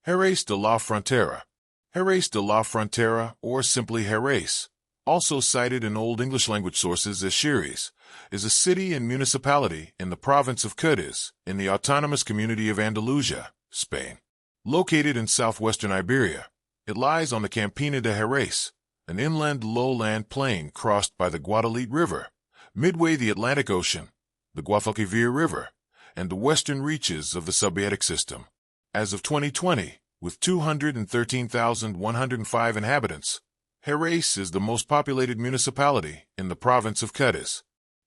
Jerez de la Frontera. Jerez de la Frontera, or simply Jerez, also cited in Old English language sources as Xeres, is a city and municipality in the province of Cádiz, in the autonomous community of Andalusia, Spain. Located in southwestern Iberia, it lies on the Campiña de Jerez, an inland lowland plain crossed by the Guadalete River, midway the Atlantic Ocean, the Guadalquivir River, and the western reaches of the Subbaetic System. As of 2020, with 213,105 inhabitants, Xeres is the most populated municipality in the province of Cádiz.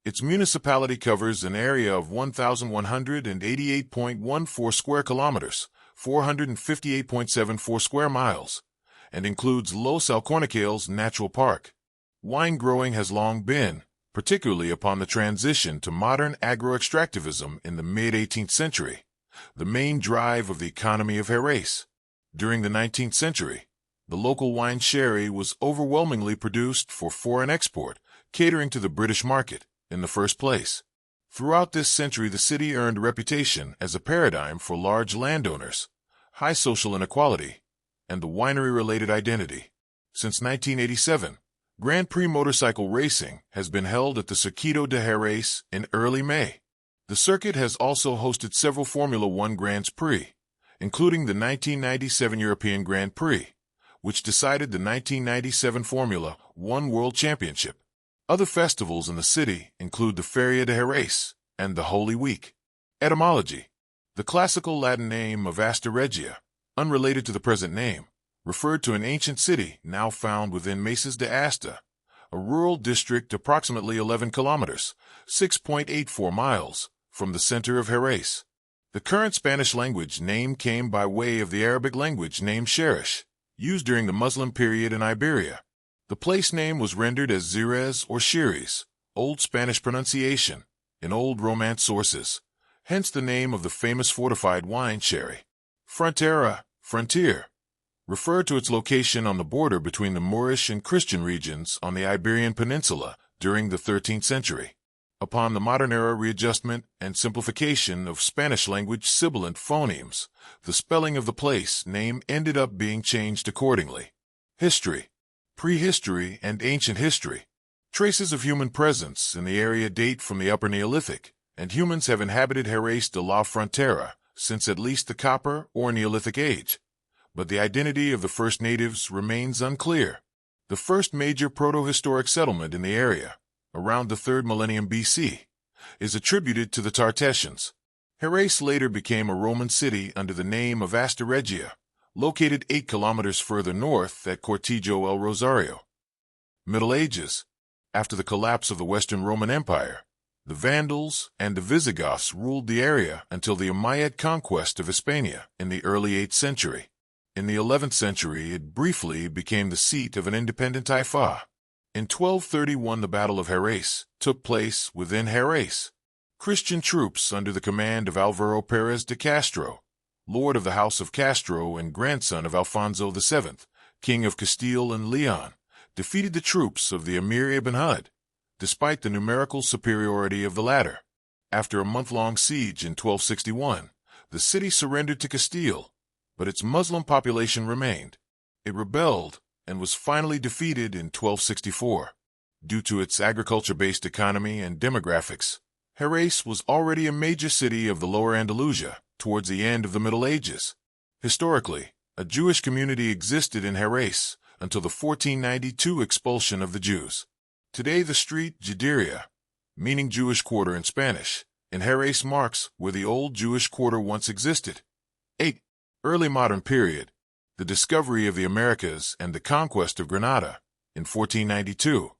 Its municipality covers an area of 1,188.14 square kilometers, 458.74 square miles, and includes Los Alcornocales Natural Park. Wine growing has long been, particularly upon the transition to modern agro-extractivism in the mid-18th century, the main drive of the economy of Xeres. During the 19th century, the local wine sherry was overwhelmingly produced for foreign export, catering to the British market in the first place. Throughout this century, the city earned a reputation as a paradigm for large landowners, high social inequality, and the winery-related identity. Since 1987, Grand Prix motorcycle racing has been held at the Circuito de Jerez in early May. The circuit has also hosted several Formula One Grands Prix, including the 1997 European Grand Prix, which decided the 1997 Formula One World Championship. Other festivals in the city include the Feria de Jerez and the Holy Week. Etymology. The classical Latin name of Asta Regia, unrelated to the present name, referred to an ancient city now found within Mesas de Asta, a rural district approximately 11 kilometers, 6.84 miles, from the center of Jerez. The current Spanish language name came by way of the Arabic language name Xeres, used during the Muslim period in Iberia. The place name was rendered as Xeres or Xeres, Old Spanish pronunciation, in Old Romance sources, hence the name of the famous fortified wine sherry. Frontera, frontier, referred to its location on the border between the Moorish and Christian regions on the Iberian Peninsula during the 13th century. Upon the modern era readjustment and simplification of Spanish-language sibilant phonemes, the spelling of the place name ended up being changed accordingly. History. Prehistory and ancient history. Traces of human presence in the area date from the Upper Neolithic, and humans have inhabited Jerez de la Frontera since at least the Copper or Neolithic age, but the identity of the first natives remains unclear. The first major proto-historic settlement in the area, around the 3rd millennium BC, is attributed to the Tartessians. Jerez later became a Roman city under the name of Asta Regia, located 8 kilometers further north at Cortijo el Rosario. Middle Ages. After the collapse of the Western Roman Empire, the Vandals and the Visigoths ruled the area until the Umayyad conquest of Hispania in the early 8th century. In the 11th century, it briefly became the seat of an independent taifa. In 1231, the Battle of Xeres took place within Jerez. Christian troops under the command of Álvaro Pérez de Castro, lord of the House of Castro and grandson of Alfonso VII, king of Castile and Leon, defeated the troops of the Emir Ibn Hud, despite the numerical superiority of the latter. After a month-long siege in 1261, the city surrendered to Castile, but its Muslim population remained. It rebelled and was finally defeated in 1264. Due to its agriculture-based economy and demographics, Jerez was already a major city of the Lower Andalusia towards the end of the Middle Ages. Historically, a Jewish community existed in Jerez until the 1492 expulsion of the Jews. Today, the street Juderia, meaning Jewish quarter in Spanish, in Jerez marks where the old Jewish quarter once existed. 8. Early modern period. The discovery of the Americas and the conquest of Granada in 1492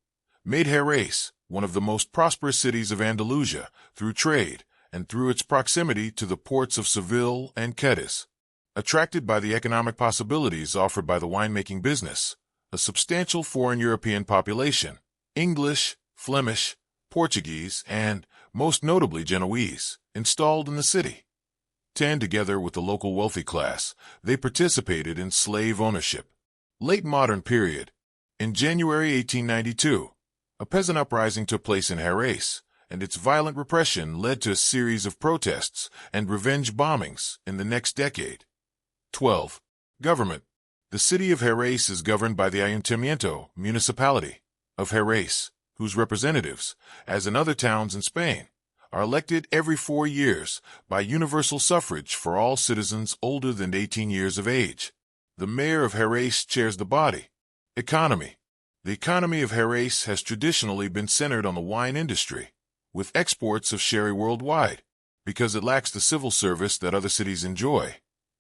made Jerez one of the most prosperous cities of Andalusia through trade and through its proximity to the ports of Seville and Cádiz. Attracted by the economic possibilities offered by the winemaking business, a substantial foreign European population, English, Flemish, Portuguese, and, most notably Genoese, installed in the city. Together with the local wealthy class, they participated in slave ownership. Late modern period. In January 1892, a peasant uprising took place in Jerez, and its violent repression led to a series of protests and revenge bombings in the next decade. 12. Government. The city of Xeres is governed by the Ayuntamiento, municipality, of Xeres, whose representatives, as in other towns in Spain, are elected every 4 years by universal suffrage for all citizens older than 18 years of age. The mayor of Xeres chairs the body. Economy. The economy of Xeres has traditionally been centered on the wine industry, with exports of sherry worldwide. Because it lacks the civil service that other cities enjoy,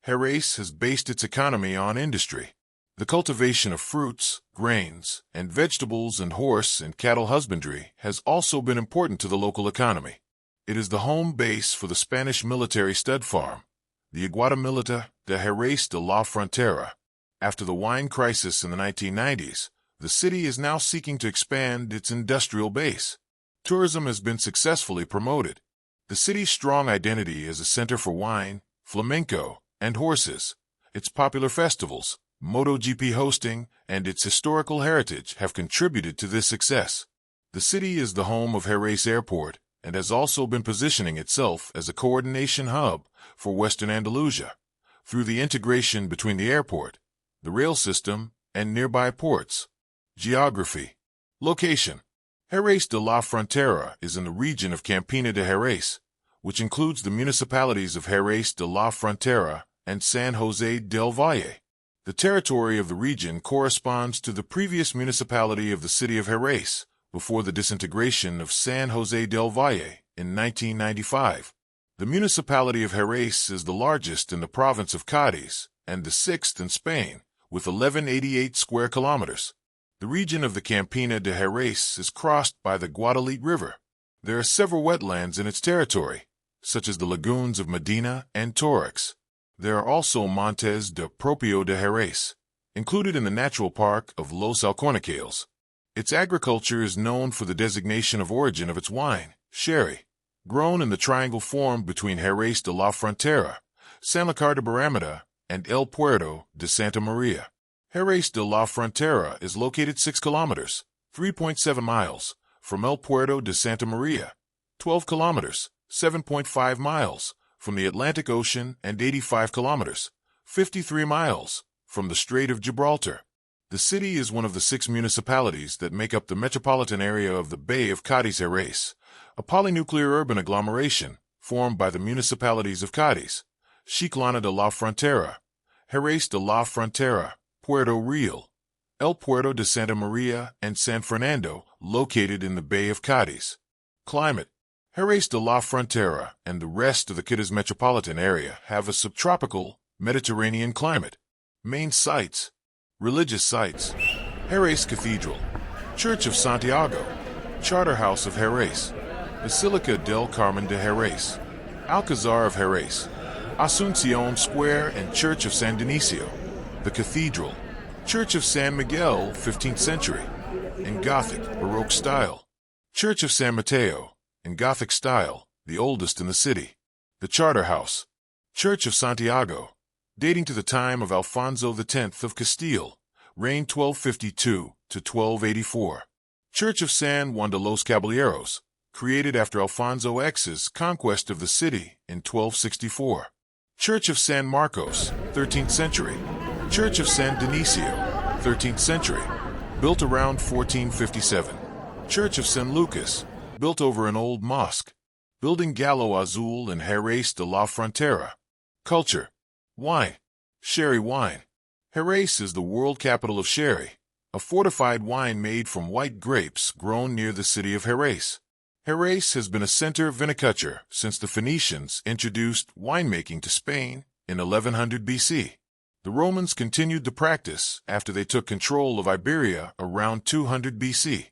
Xeres has based its economy on industry. The cultivation of fruits, grains, and vegetables and horse and cattle husbandry has also been important to the local economy. It is the home base for the Spanish military stud farm, the Guadalete de Jerez de la Frontera. After the wine crisis in the 1990s, the city is now seeking to expand its industrial base. Tourism has been successfully promoted. The city's strong identity as a center for wine, flamenco, and horses, its popular festivals, MotoGP hosting, and its historical heritage have contributed to this success. The city is the home of Xeres Airport and has also been positioning itself as a coordination hub for Western Andalusia through the integration between the airport, the rail system, and nearby ports. Geography. Location. Xeres de la Frontera is in the region of Campiña de Jerez, which includes the municipalities of Xeres de la Frontera and San José del Valle. The territory of the region corresponds to the previous municipality of the city of Xeres before the disintegration of San José del Valle in 1995. The municipality of Xeres is the largest in the province of Cádiz and the sixth in Spain, with 1188 square kilometers. The region of the Campiña de Jerez is crossed by the Guadalquivir River. There are several wetlands in its territory, such as the lagoons of Medina and Torix. There are also Montes de Propio de Jerez, included in the natural park of Los Alcornocales. Its agriculture is known for the designation of origin of its wine, sherry, grown in the triangle formed between Xeres de la Frontera, Sanlúcar de Barrameda, and El Puerto de Santa Maria. Xeres de la Frontera is located 6 kilometers, 3.7 miles, from El Puerto de Santa Maria, 12 kilometers, 7.5 miles, from the Atlantic Ocean, and 85 kilometers, 53 miles, from the Strait of Gibraltar. The city is one of the 6 municipalities that make up the metropolitan area of the Bay of Cádiz Xeres, a polynuclear urban agglomeration formed by the municipalities of Cádiz, Chiclana de la Frontera, Xeres de la Frontera, Puerto Real, El Puerto de Santa Maria, and San Fernando, located in the Bay of Cádiz. Climate. Xeres de la Frontera and the rest of the Cádiz metropolitan area have a subtropical, Mediterranean climate. Main sites. Religious sites. Xeres Cathedral, Church of Santiago, Charterhouse of Xeres, Basilica del Carmen de Jerez, Alcazar of Xeres, Asunción Square and Church of San Dionisio. The Cathedral, Church of San Miguel, 15th century, in Gothic, Baroque style. Church of San Mateo, in Gothic style, the oldest in the city. The Charterhouse, Church of Santiago, dating to the time of Alfonso X of Castile, reigned 1252 to 1284. Church of San Juan de los Caballeros, created after Alfonso X's conquest of the city in 1264. Church of San Marcos, 13th century. Church of San Dionisio, 13th century, built around 1457. Church of San Lucas, built over an old mosque. Building Gallo Azul in Xeres de la Frontera. Culture. Wine. Sherry wine. Xeres is the world capital of sherry, a fortified wine made from white grapes grown near the city of Xeres. Xeres has been a center of viniculture since the Phoenicians introduced winemaking to Spain in 1100 BC. The Romans continued the practice after they took control of Iberia around 200 BC.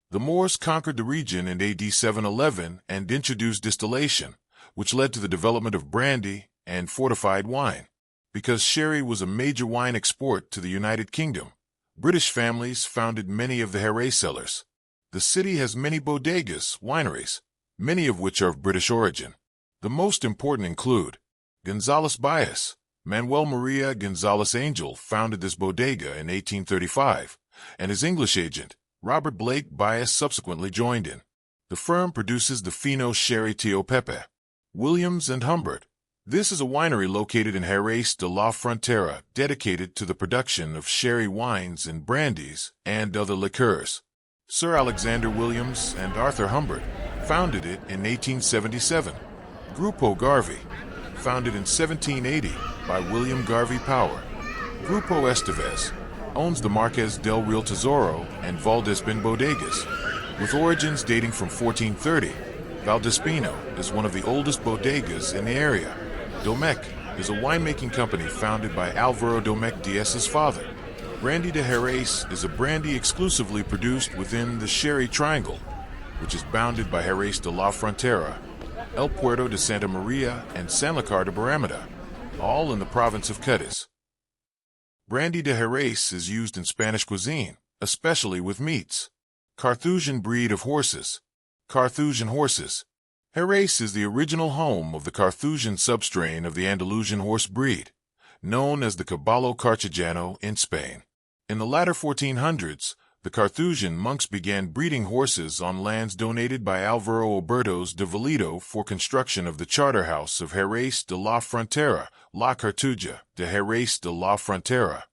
The Moors conquered the region in AD 711 and introduced distillation, which led to the development of brandy and fortified wine. Because sherry was a major wine export to the United Kingdom, British families founded many of the Xeres cellars. The city has many bodegas, wineries, many of which are of British origin. The most important include González Baez. Manuel Maria González Angel founded this bodega in 1835, and his English agent, Robert Blake Baez, subsequently joined in. The firm produces the Fino Sherry Tio Pepe. Williams and Humbert. This is a winery located in Jerez de la Frontera, dedicated to the production of sherry wines and brandies and other liqueurs. Sir Alexander Williams and Arthur Humbert founded it in 1877. Grupo Garvey, founded in 1780 by William Garvey Power. Grupo Estevez owns the Marqués del Real Tesoro and Valdespín bodegas. With origins dating from 1430, Valdespino is one of the oldest bodegas in the area. Domecq is a winemaking company founded by Álvaro Domecq Díaz's father. Brandy de Jerez is a brandy exclusively produced within the Sherry Triangle, which is bounded by Jerez de la Frontera, El Puerto de Santa Maria, and Sanlúcar de Barrameda, all in the province of Cádiz. Brandy de Jerez is used in Spanish cuisine, especially with meats. Carthusian breed of horses. Carthusian horses. Jerez is the original home of the Carthusian substrain of the Andalusian horse breed, known as the Caballo Carcageno in Spain. In the latter 1400s, the Carthusian monks began breeding horses on lands donated by Álvaro Obertos de Valido for construction of the charter house of Jerez de la Frontera, La Cartuja de Jerez de la Frontera.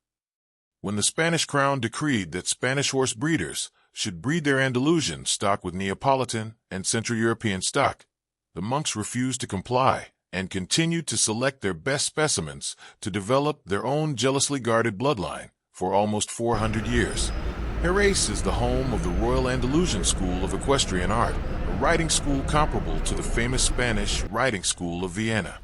When the Spanish crown decreed that Spanish horse breeders should breed their Andalusian stock with Neapolitan and Central European stock, the monks refused to comply and continued to select their best specimens to develop their own jealously guarded bloodline for almost 400 years. Jerez is the home of the Royal Andalusian School of Equestrian Art, a riding school comparable to the famous Spanish riding school of Vienna.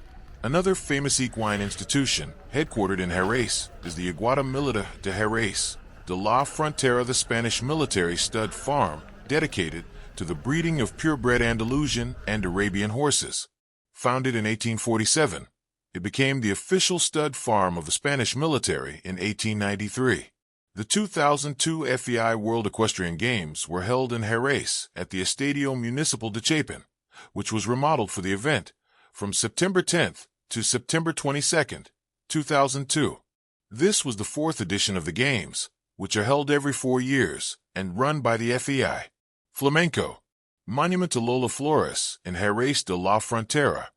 Another famous equine institution, headquartered in Jerez, is the Guadalquivir de Jerez de la Frontera, the Spanish military stud farm dedicated to the breeding of purebred Andalusian and Arabian horses. Founded in 1847, it became the official stud farm of the Spanish military in 1893. The 2002 FEI World Equestrian Games were held in Jerez at the Estadio Municipal de Chapin, which was remodeled for the event, from September 10th to September 22nd, 2002. This was the fourth edition of the Games, which are held every 4 years and run by the FEI. Flamenco. Monument to Lola Flores in Jerez de la Frontera.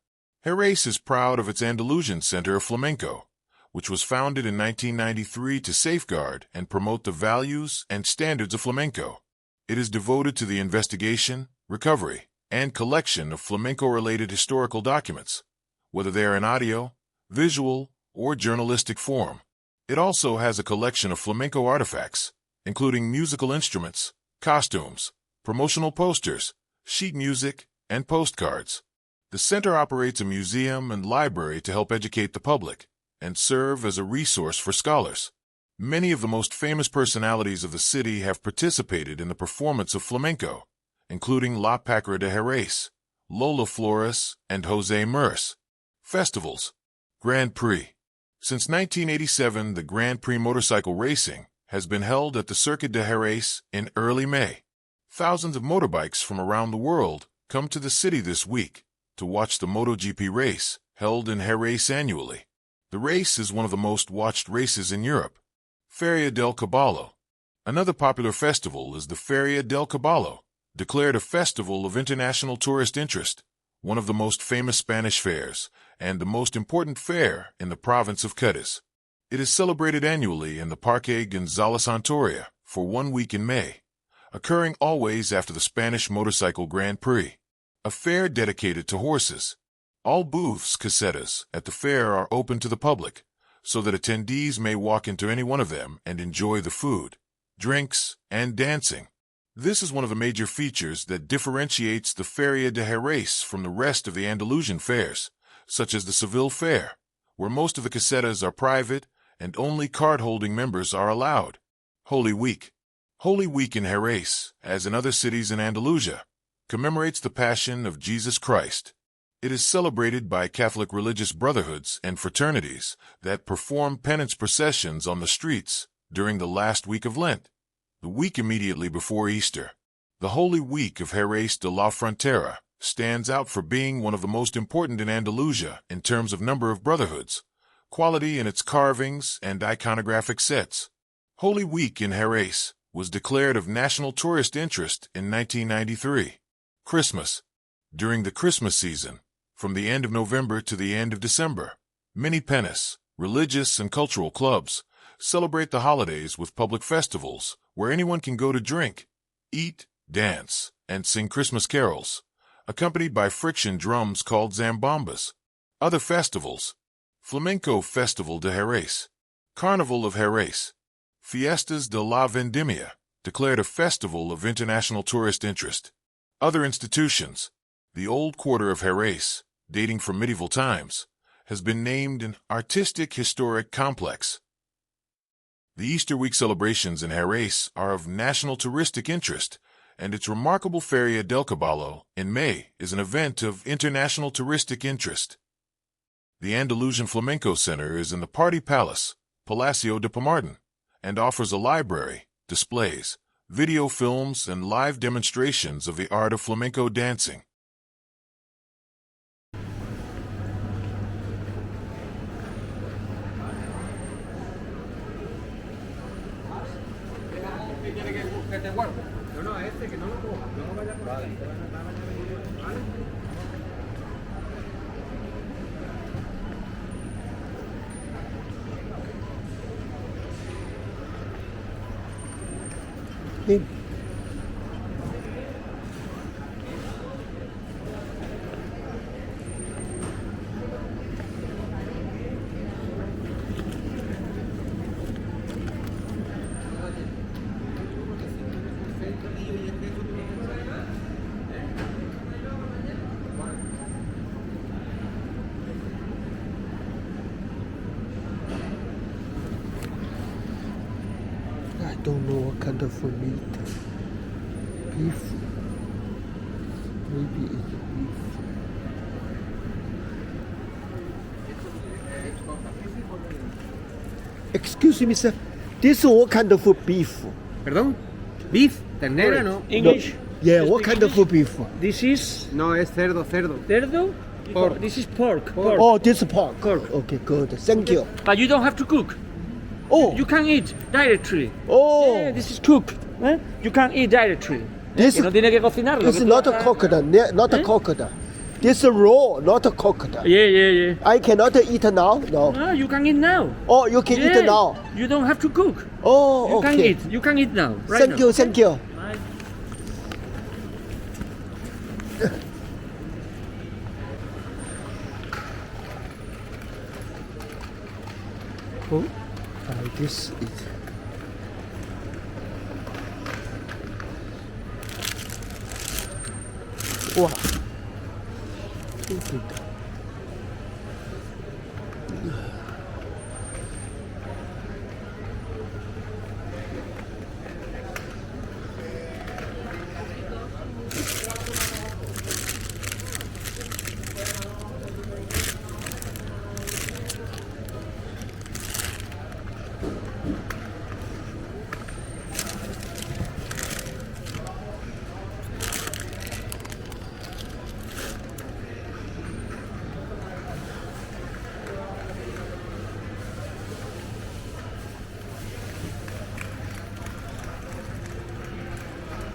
Jerez is proud of its Andalusian Center of Flamenco, which was founded in 1993 to safeguard and promote the values and standards of flamenco. It is devoted to the investigation, recovery, and collection of flamenco-related historical documents, whether they are in audio, visual, or journalistic form. It also has a collection of flamenco artifacts, including musical instruments, costumes, promotional posters, sheet music, and postcards. The center operates a museum and library to help educate the public and serve as a resource for scholars. Many of the most famous personalities of the city have participated in the performance of flamenco, including La Paquera de Jerez, Lola Flores, and José Merce. Festivals. Grand Prix. Since 1987, the Grand Prix motorcycle racing has been held at the Circuit de Jerez in early May. Thousands of motorbikes from around the world come to the city this week to watch the MotoGP race held in Jerez annually. The race is one of the most watched races in Europe. Feria del Caballo. Another popular festival is the Feria del Caballo, declared a festival of international tourist interest, one of the most famous Spanish fairs, and the most important fair in the province of Cádiz. It is celebrated annually in the Parque González Antoria for 1 week in May, occurring always after the Spanish Motorcycle Grand Prix, a fair dedicated to horses. All booths, casetas, at the fair are open to the public, so that attendees may walk into any one of them and enjoy the food, drinks, and dancing. This is one of the major features that differentiates the Feria de Jerez from the rest of the Andalusian fairs, such as the Seville Fair, where most of the casetas are private and only card-holding members are allowed. Holy Week. Holy Week in Jerez, as in other cities in Andalusia, commemorates the Passion of Jesus Christ. It is celebrated by Catholic religious brotherhoods and fraternities that perform penance processions on the streets during the last week of Lent, the week immediately before Easter. The Holy Week of Jerez de la Frontera stands out for being one of the most important in Andalusia in terms of number of brotherhoods, quality in its carvings and iconographic sets. Holy Week in Jerez was declared of national tourist interest in 1993. Christmas. During the Christmas season, from the end of November to the end of December. Many pennis, religious and cultural clubs, celebrate the holidays with public festivals where anyone can go to drink, eat, dance, and sing Christmas carols, accompanied by friction drums called zambambas. Other festivals: Flamenco Festival de Jerez, Carnival of Jerez, Fiestas de la Vendimia, declared a festival of international tourist interest. Other institutions: the Old Quarter of Xeres, dating from medieval times, has been named an artistic historic complex. The Easter week celebrations in Xeres are of national touristic interest, and its remarkable Feria del Caballo in May is an event of international touristic interest. The Andalusian Flamenco Center is in the Party Palace, Palacio de Pumartin, and offers a library, displays, video films, and live demonstrations of the art of flamenco dancing. I don't know what kind of meat. Beef. Maybe it's beef. Excuse me, sir. This is what kind of beef? ¿Perdón? Beef, ternera, ¿no? English? Yeah, what kind of beef? This is No, es cerdo. cerdo. Pork. This is pork. Oh, this is pork. Pork. Okay, good. Thank you. But you don't have to cook. Oh, You can eat directly. oh. Yeah, this is cooked. You can eat directly. This Que no tiene que cocinarlo. is que tú not a hagas- cooked, not a cooked. This is raw, not a cooked. Yeah. I cannot eat now. No. No, you can eat now. Oh, you can Yeah. eat now. You don't have to cook. Oh, You okay. can eat. You can eat now. Right Thank now. you, thank you. Right. Oh, this is. Wow. Okay.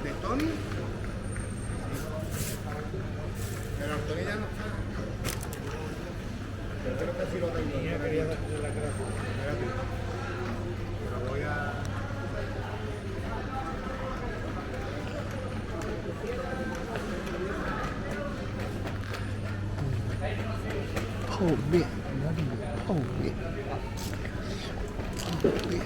¿De Tony? Pero Tony ya no está. Yo creo que sí lo tengo. Yo quería darle la gracia. Espérate. Pero voy a... Oh man, not even. Oh man. Oh man.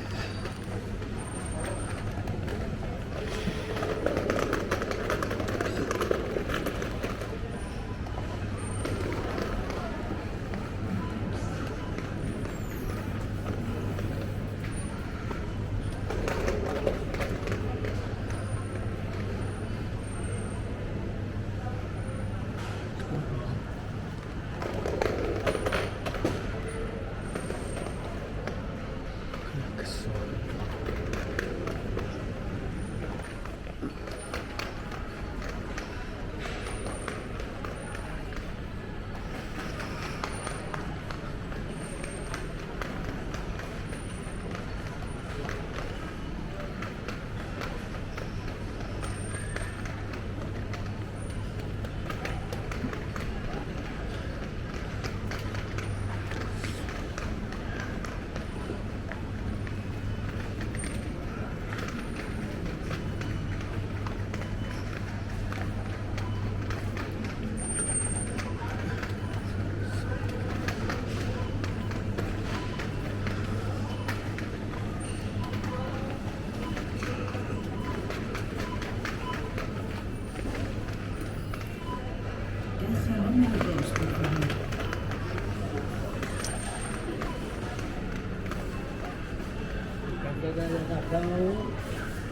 Ya te haya gastado,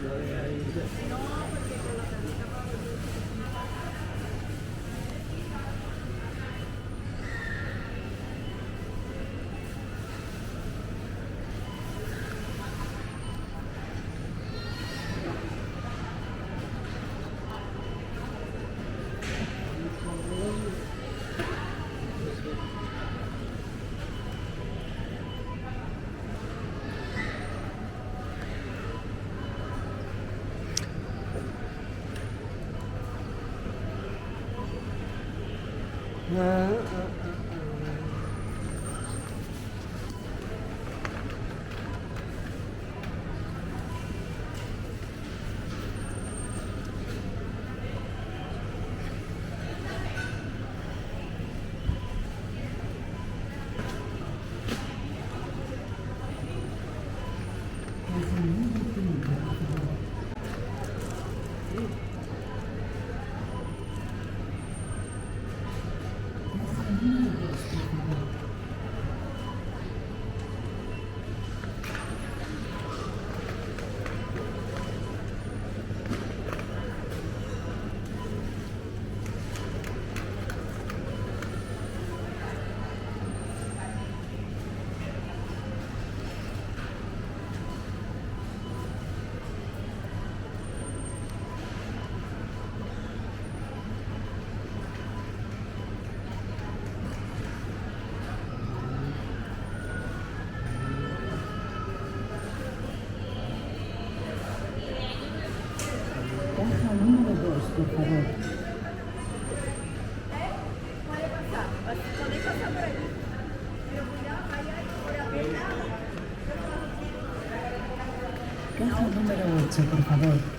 lo de ahí. Caja número 2, por favor. Puede pasar, podéis pasar por aquí. Pero cuidado, ahí hay por la pena. Caja número 8, por favor.